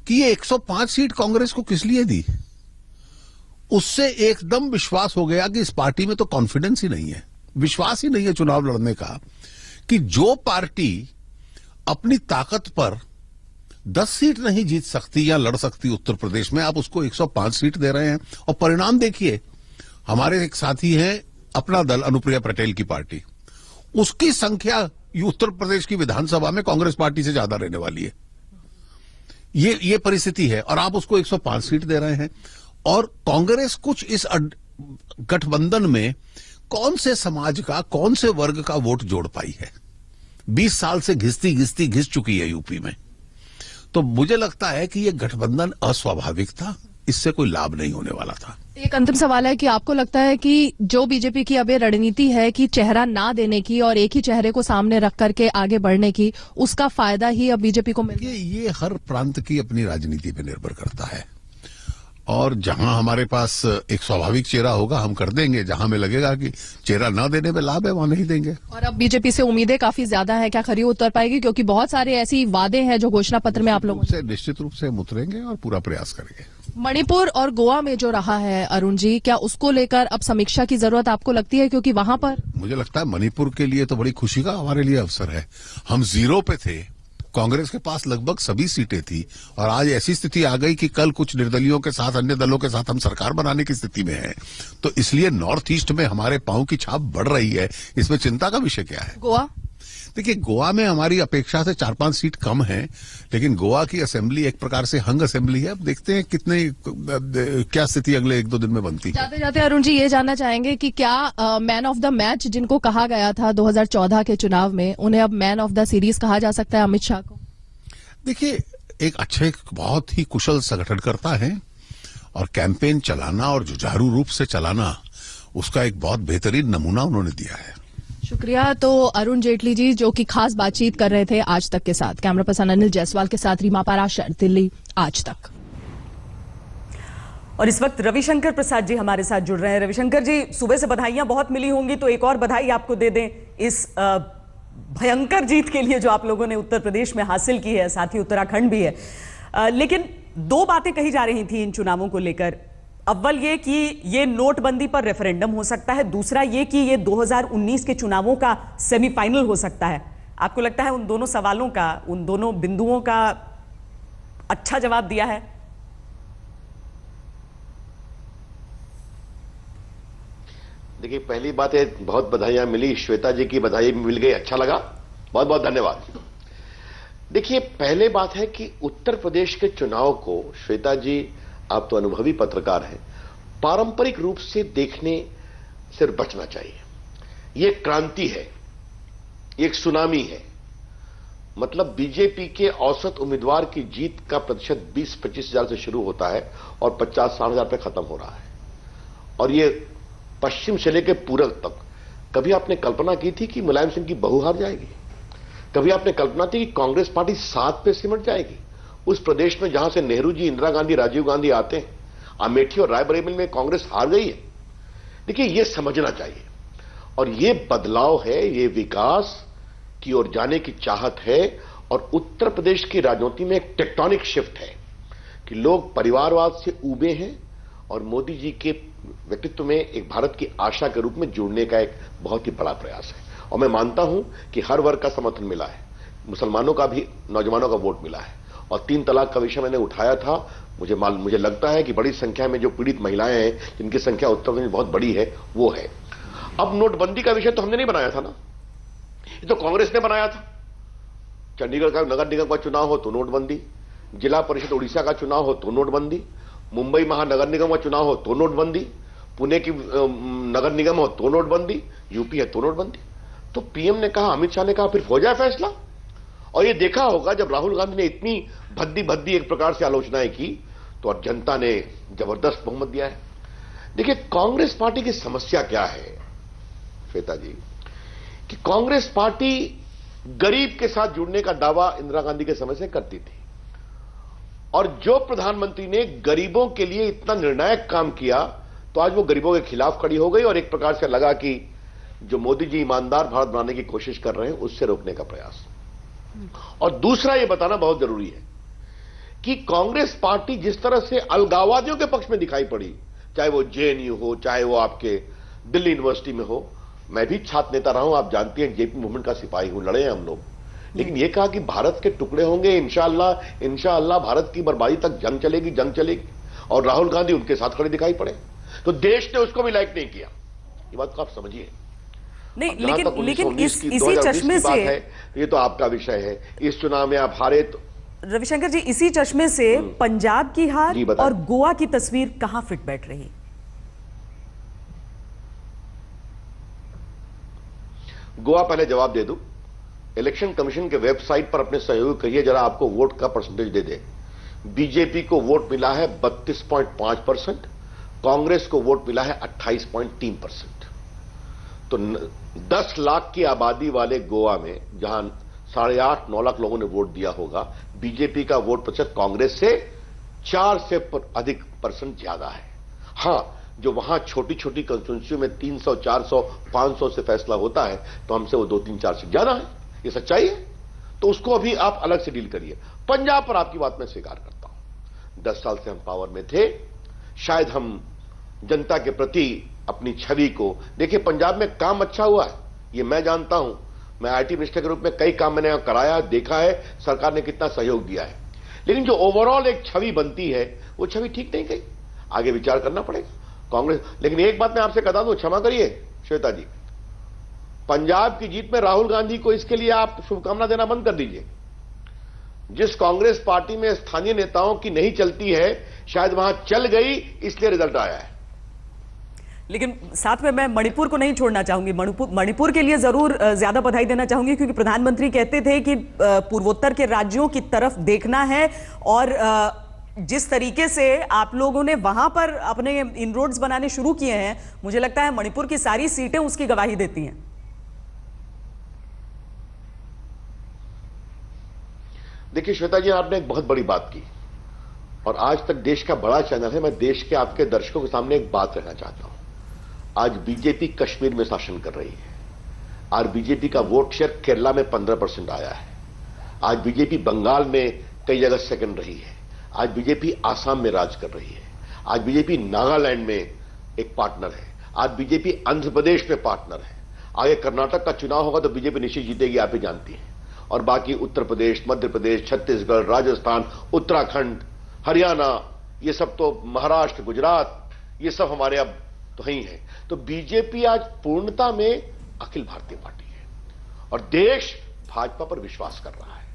Speaker 16: कि ये 105 सीट कांग्रेस को किस लिए दी। उससे एकदम विश्वास हो गया कि इस पार्टी में तो कॉन्फिडेंस ही नहीं है, विश्वास ही नहीं है चुनाव लड़ने का, कि जो पार्टी अपनी ताकत पर 10 सीट नहीं जीत सकती या लड़ सकती उत्तर प्रदेश में, आप उसको 105 सीट दे रहे हैं। और परिणाम देखिए, हमारे एक साथी हैं, अपना दल अनुप्रिया पटेल की पार्टी, उसकी संख्या उत्तर प्रदेश की विधानसभा में कांग्रेस पार्टी से ज्यादा रहने वाली है। ये परिस्थिति है और आप उसको 105 सीट दे रहे हैं। और कांग्रेस कुछ इस गठबंधन में कौन से समाज का, कौन से वर्ग का वोट जोड़ पाई है? 20 साल से घिस चुकी है यूपी में। तो मुझे लगता है कि यह गठबंधन अस्वाभाविक था, इससे कोई लाभ नहीं होने वाला था।
Speaker 15: एक अंतिम सवाल है कि आपको लगता है कि जो बीजेपी की अब ये रणनीति है कि चेहरा ना देने की और एक ही चेहरे को सामने रख करके आगे बढ़ने की, उसका फायदा ही अब बीजेपी को मिल?
Speaker 16: ये हर प्रांत की अपनी राजनीति पर निर्भर करता है और जहां हमारे पास एक स्वाभाविक चेहरा होगा हम कर देंगे, जहां हमें लगेगा कि चेहरा न देने में लाभ है वहां नहीं देंगे।
Speaker 15: और अब बीजेपी से उम्मीदें काफी ज्यादा है, क्या खरी उतर पाएगी? क्योंकि बहुत सारे ऐसी वादे हैं जो घोषणा पत्र में आप लोगों
Speaker 16: से निश्चित रूप से हम उतरेंगे और पूरा प्रयास करेंगे।
Speaker 15: मणिपुर और गोवा में जो रहा है अरुण जी, क्या उसको लेकर अब समीक्षा की जरूरत आपको लगती है? क्योंकि वहां पर
Speaker 16: मुझे लगता है मणिपुर के लिए तो बड़ी खुशी का हमारे लिए अवसर है। हम 0 पे थे, कांग्रेस के पास लगभग सभी सीटें थी और आज ऐसी स्थिति आ गई कि कल कुछ निर्दलियों के साथ, अन्य दलों के साथ हम सरकार बनाने की स्थिति में हैं। तो इसलिए नॉर्थ ईस्ट में हमारे पांव की छाप बढ़ रही है, इसमें चिंता का विषय क्या है?
Speaker 15: गोवा
Speaker 16: देखिए, गोवा में हमारी अपेक्षा से 4-5 सीट कम है, लेकिन गोवा की असेंबली एक प्रकार से हंग असेंबली है। अब देखते हैं क्या स्थिति अगले 1-2 दिन में बनती है।
Speaker 15: जाते जाते अरुण जी ये जानना चाहेंगे कि क्या मैन ऑफ द मैच जिनको कहा गया था 2014 के चुनाव में, उन्हें अब मैन ऑफ द सीरीज कहा जा सकता है अमित शाह को?
Speaker 16: देखिए, एक अच्छे, बहुत ही कुशल संगठनकर्ता है और कैंपेन चलाना और जुझारू रूप से चलाना, उसका एक बहुत बेहतरीन नमूना उन्होंने दिया है।
Speaker 15: शुक्रिया। तो अरुण जेटली जी जो कि खास बातचीत कर रहे थे आज तक के साथ। कैमरा पर्सन अनिल जायसवाल के साथ रीमा पाराशर, दिल्ली, आज तक।
Speaker 1: और इस वक्त रविशंकर प्रसाद जी हमारे साथ जुड़ रहे हैं। रविशंकर जी, सुबह से बधाइयां बहुत मिली होंगी, तो एक और बधाई आपको दे दें इस भयंकर जीत के लिए जो आप लोगों ने उत्तर प्रदेश में हासिल की है, साथ ही उत्तराखंड भी है। लेकिन 2 बातें कही जा रही थी इन चुनावों को लेकर। अव्वल ये कि ये नोटबंदी पर रेफरेंडम हो सकता है, दूसरा ये कि ये 2019 के चुनावों का सेमीफाइनल हो सकता है। आपको लगता है उन दोनों सवालों का, उन दोनों बिंदुओं का अच्छा जवाब दिया है?
Speaker 17: देखिए, पहली बात है, बहुत बधाइयां मिली, श्वेता जी की बधाई मिल गई, अच्छा लगा, बहुत बहुत धन्यवाद। देखिए, पहले बात है कि उत्तर प्रदेश के चुनाव को, श्वेता जी आप तो अनुभवी पत्रकार हैं, पारंपरिक रूप से देखने से बचना चाहिए। यह क्रांति है, एक सुनामी है। मतलब बीजेपी के औसत उम्मीदवार की जीत का प्रतिशत 20-25 हजार से शुरू होता है और 50-60 हजार पे खत्म हो रहा है। और ये पश्चिम से लेकर पूरब तक। कभी आपने कल्पना की थी कि मुलायम सिंह की बहू हार जाएगी? कभी आपने कल्पना थी कि कांग्रेस पार्टी 7 पे सिमट जाएगी? उस प्रदेश में जहां से नेहरू जी, इंदिरा गांधी, राजीव गांधी आते हैं, अमेठी और रायबरेली में कांग्रेस हार गई है। देखिए, यह समझना चाहिए और यह बदलाव है, यह विकास की ओर जाने की चाहत है। और उत्तर प्रदेश की राजनीति में एक टेक्टोनिक शिफ्ट है कि लोग परिवारवाद से ऊबे हैं और मोदी जी के व्यक्तित्व में एक भारत की आशा के रूप में जुड़ने का एक बहुत ही बड़ा प्रयास है। और मैं मानता हूं कि हर वर्ग का समर्थन मिला है, मुसलमानों का भी, नौजवानों का वोट मिला है। और 3 तलाक का विषय मैंने उठाया था। मुझे लगता है कि बड़ी संख्या में जो पीड़ित महिलाएं हैं, जिनकी संख्या उत्तर प्रदेश में बहुत बड़ी है, वो है। अब नोटबंदी का विषय तो हमने नहीं बनाया था ना, ये तो कांग्रेस ने बनाया था। चंडीगढ़ का नगर निगम का चुनाव हो तो नोटबंदी, जिला परिषद उड़ीसा का चुनाव हो तो नोटबंदी, मुंबई महानगर निगम का चुनाव हो तो नोटबंदी, पुणे की नगर निगम हो तो नोटबंदी, यूपी है तो नोटबंदी। तो पीएम ने कहा, अमित शाह ने कहा, फिर हो जाए फैसला। और ये देखा होगा, जब राहुल गांधी ने इतनी भद्दी एक प्रकार से आलोचनाएं की तो जनता ने जबरदस्त बहुमत दिया है। देखिए, कांग्रेस पार्टी की समस्या क्या है श्वेता जी, कि कांग्रेस पार्टी गरीब के साथ जुड़ने का दावा इंदिरा गांधी के समय से करती थी। और जो प्रधानमंत्री ने गरीबों के लिए इतना निर्णायक काम किया, तो आज वो गरीबों के खिलाफ खड़ी हो गई और एक प्रकार से लगा कि जो मोदी जी ईमानदार भारत बनाने की कोशिश कर रहे हैं, उससे रोकने का प्रयास। और दूसरा ये बताना बहुत जरूरी है कि कांग्रेस पार्टी जिस तरह से अलगाववादियों के पक्ष में दिखाई पड़ी, चाहे वो जेएनयू हो, चाहे वो आपके दिल्ली यूनिवर्सिटी में हो। मैं भी छात्र नेता रहा हूं, आप जानती हैं, जेपी मूवमेंट का सिपाही हूं, लड़े हैं हम लोग। लेकिन ये कहा कि भारत के टुकड़े होंगे, इंशाअल्लाह भारत की बर्बादी तक जंग चलेगी। और राहुल गांधी उनके साथ खड़े दिखाई पड़े, तो देश ने उसको भी लाइक नहीं किया। ये बात को आप समझिए।
Speaker 1: नहीं, लेकिन इसी चश्मे से
Speaker 17: है, ये तो आपका विषय है। इस चुनाव में आप हारे तो
Speaker 1: रविशंकर जी, इसी चश्मे से पंजाब की हार और गोवा की तस्वीर कहां फिट बैठ रही?
Speaker 17: गोवा पहले जवाब दे दूं। इलेक्शन कमीशन के वेबसाइट पर अपने सहयोगी कहिए जरा, आपको वोट का परसेंटेज दे दे। बीजेपी को वोट मिला है 32.5%, कांग्रेस को वोट मिला है 28.3%। तो 10 लाख की आबादी वाले गोवा में, जहां 8.5-9 लाख लोगों ने वोट दिया होगा, बीजेपी का वोट प्रतिशत कांग्रेस से 4 से अधिक परसेंट ज्यादा है। हां, जो वहां छोटी छोटी कंस्टिट्यूंसी में 300, 400, 500 से फैसला होता है, तो हमसे वो 2, 3, 4 से ज्यादा है। ये सच्चाई है। तो उसको अभी आप अलग से डील करिए। पंजाब पर आपकी बात मैं स्वीकार करता हूं। 10 साल से हम पावर में थे, शायद हम जनता के प्रति अपनी छवि को देखिए। पंजाब में काम अच्छा हुआ है, ये मैं जानता हूं। मैं आईटी मिनिस्टर के रूप में कई काम मैंने कराया, देखा है सरकार ने कितना सहयोग दिया है। लेकिन जो ओवरऑल एक छवि बनती है, वो छवि ठीक नहीं गई। आगे विचार करना पड़ेगा कांग्रेस। लेकिन एक बात मैं आपसे बता दूं, क्षमा करिए श्वेता जी, पंजाब की जीत में राहुल गांधी को इसके लिए आप शुभकामना देना बंद कर दीजिए। जिस कांग्रेस पार्टी में स्थानीय नेताओं की नहीं चलती है, शायद वहां चल गई, इसलिए रिजल्ट आया है।
Speaker 1: लेकिन साथ में मैं मणिपुर को नहीं छोड़ना चाहूंगी। मणिपुर के लिए जरूर ज्यादा बधाई देना चाहूंगी, क्योंकि प्रधानमंत्री कहते थे कि पूर्वोत्तर के राज्यों की तरफ देखना है, और जिस तरीके से आप लोगों ने वहां पर अपने इनरोड्स बनाने शुरू किए हैं, मुझे लगता है मणिपुर की सारी सीटें उसकी गवाही देती हैं।
Speaker 17: देखिए श्वेता जी, आपने एक बहुत बड़ी बात की, और आज तक देश का बड़ा चैनल है। मैं देश के आपके दर्शकों के सामने एक बात कहना चाहता हूं। आज बीजेपी कश्मीर में शासन कर रही है। आज बीजेपी का वोट शेयर केरला में 15% आया है। आज बीजेपी बंगाल में कई जगह सेकंड रही है। आज बीजेपी आसाम में राज कर रही है। आज बीजेपी नागालैंड में एक पार्टनर है। आज बीजेपी आंध्र प्रदेश में पार्टनर है। आगे कर्नाटक का चुनाव होगा तो बीजेपी निश्चित जीतेगी, आप ही जानती हैं। और बाकी उत्तर प्रदेश, मध्य प्रदेश, छत्तीसगढ़, राजस्थान, उत्तराखंड, हरियाणा, ये सब तो, महाराष्ट्र, गुजरात, ये सब हमारे अब तो ही है। तो बीजेपी आज पूर्णता में अखिल भारतीय पार्टी है, और देश भाजपा पर विश्वास कर रहा है।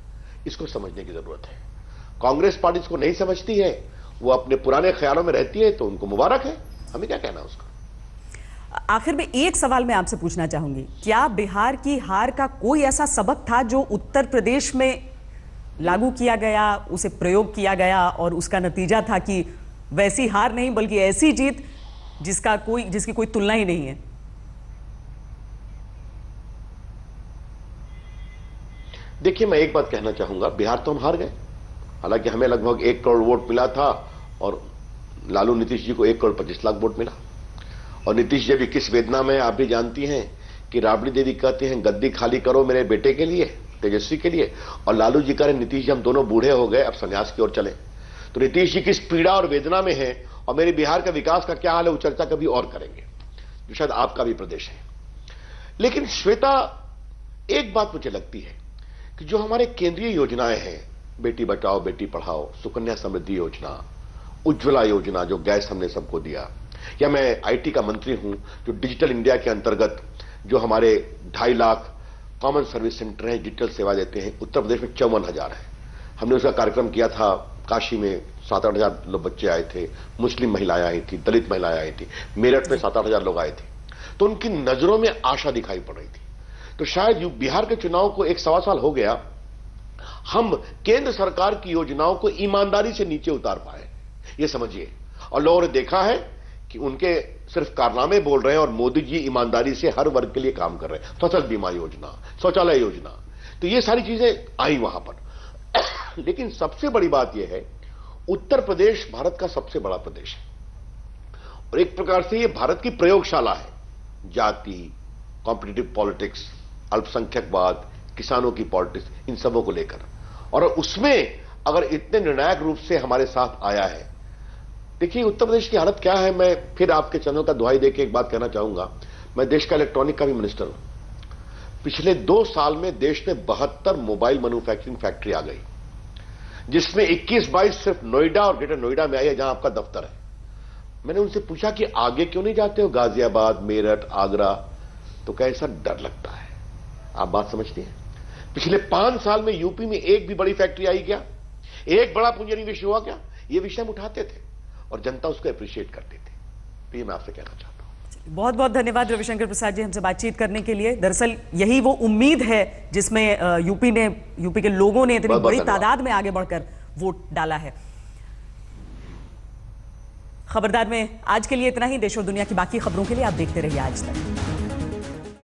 Speaker 17: इसको समझने की जरूरत है। कांग्रेस पार्टी इसको नहीं समझती है, वो अपने पुराने ख्यालों में रहती है, तो उनको मुबारक है, हमें क्या कहना उसका।
Speaker 1: आखिर में एक सवाल मैं आपसे पूछना चाहूंगी, क्या बिहार की हार का कोई ऐसा सबक था जो उत्तर प्रदेश में लागू किया गया, उसे प्रयोग किया गया, और उसका नतीजा था कि वैसी हार नहीं बल्कि ऐसी जीत जिसकी कोई तुलना ही नहीं है?
Speaker 17: देखिए, मैं एक बात कहना चाहूंगा, बिहार तो हम हार गए। हालांकि हमें लगभग 1 करोड़ वोट मिला था, और लालू नीतीश जी को 1 करोड़ 25 लाख वोट मिला। और नीतीश जी भी किस वेदना में, आप भी जानती हैं कि राबड़ी देवी कहते हैं गद्दी खाली करो मेरे बेटे के लिए, तेजस्वी के लिए, और लालू जी कह रहे नीतीश जी हम दोनों बूढ़े हो गए, अब संन्यास की ओर चले। तो नीतीश जी किस पीड़ा और वेदना में है, और मेरे बिहार का विकास का क्या हाल है, वो चर्चा कभी और करेंगे, जो शायद आपका भी प्रदेश है। लेकिन श्वेता, एक बात मुझे लगती है कि जो हमारे केंद्रीय योजनाएं हैं, बेटी बचाओ बेटी पढ़ाओ, सुकन्या समृद्धि योजना, उज्ज्वला योजना जो गैस हमने सबको दिया, या मैं आईटी का मंत्री हूं, जो डिजिटल इंडिया के अंतर्गत जो हमारे 2.5 लाख कॉमन सर्विस सेंटर हैं, डिजिटल सेवा देते हैं, उत्तर प्रदेश में 54,000 है। हमने उसका कार्यक्रम किया था काशी में, 7-8 हजार लोग बच्चे आए थे, मुस्लिम महिलाएं आई थी, दलित महिलाएं आई थी, मेरठ में 7-8 हजार लोग आए थे। तो उनकी नजरों में आशा दिखाई पड़ रही थी। तो शायद बिहार के चुनाव को 1-1.25 साल हो गया, हम केंद्र सरकार की योजनाओं को ईमानदारी से नीचे उतार पाए, ये समझिए। और लोगों ने देखा है कि उनके सिर्फ कारनामे बोल रहे हैं, और मोदी जी ईमानदारी से हर वर्ग के लिए काम कर रहे हैं। फसल बीमा योजना, शौचालय योजना, तो ये सारी चीजें आई वहां पर। लेकिन सबसे बड़ी बात यह है, उत्तर प्रदेश भारत का सबसे बड़ा प्रदेश है, और एक प्रकार से यह भारत की प्रयोगशाला है। जाति, कॉम्पिटिटिव पॉलिटिक्स, अल्पसंख्यकवाद, किसानों की पॉलिटिक्स, इन सबों को लेकर, और उसमें अगर इतने निर्णायक रूप से हमारे साथ आया है। देखिए उत्तर प्रदेश की हालत क्या है, मैं फिर आपके चैनल का दुहाई देकर एक बात कहना चाहूंगा। मैं देश का इलेक्ट्रॉनिक का भी मिनिस्टर हूं। पिछले 2 साल में देश में 72 मोबाइल मैन्युफैक्चरिंग फैक्ट्री आ गई, जिसमें 21-22 सिर्फ नोएडा और ग्रेटर नोएडा में आई है, जहां आपका दफ्तर है। मैंने उनसे पूछा कि आगे क्यों नहीं जाते हो, गाजियाबाद, मेरठ, आगरा? तो कैसा डर लगता है, आप बात समझती हैं। पिछले 5 साल में यूपी में एक भी बड़ी फैक्ट्री आई क्या, एक बड़ा पूंजी निवेश हुआ क्या? ये विषय हम उठाते थे और जनता उसको अप्रिशिएट करती थी। तो ये मैं आपसे कहना चाहता हूं।
Speaker 1: बहुत बहुत धन्यवाद रविशंकर प्रसाद जी हमसे बातचीत करने के लिए। दरअसल यही वो उम्मीद है जिसमें यूपी के लोगों ने इतनी बड़ी तादाद में आगे बढ़कर वोट डाला है। खबरदार में आज के लिए इतना ही। देश और दुनिया की बाकी खबरों के लिए आप देखते रहिए आज तक।